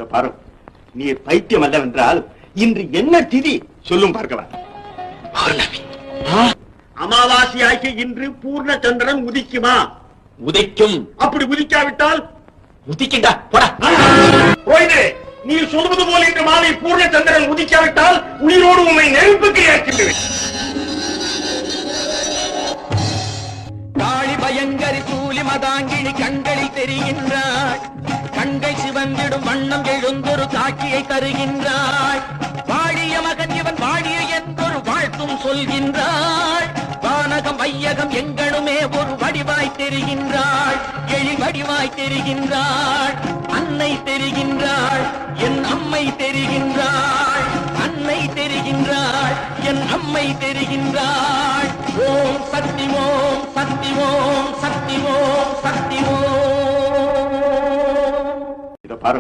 இத பாரு, நீ பைத்தியம் அல்லவென்றால் இன்று என்ன திதி சொல்லும் பார்க்கவா? அமாவாசை ஆகிய இன்று பூர்ண சந்திரன் உதிக்குமா? உதைக்கும். அப்படி உதிக்காவிட்டால் உதிக்கின்றா போடா. போயிடு. நீ சொல்வது போல இன்று மாலை பூர்ண சந்திரன் உதிக்காவிட்டால் உயிரோடு உண்மை நெருப்புக்கு ஏற்கின்றேன். காளி பயங்கரி கூலி மதாங்கினி கண்களில் தெரிகின்றாள். கண்கள் சிவந்திடும் வண்ணம் எழுந்தொரு காட்சியை தருகின்றாள். வாழிய மகன் இவன் வாழிய என்றொரு வாழ்த்தும் சொல்கின்றாள். வானகம் வையகம் எங்களுமே ஒரு வடிவாய் தெரிகின்றாள். எழில் வடிவாய் தெரிகின்றாள். அன்னை தெரிகின்றாள், என் அம்மை தெரிகின்றாள். அன்னை தெரிகின்றாள், என் அம்மை தெரிகின்றாள். ஓம் சக்தி ஓம் சக்தி ஓம் சக்தி ஓம் சக்தி ஓம். இத பாரு,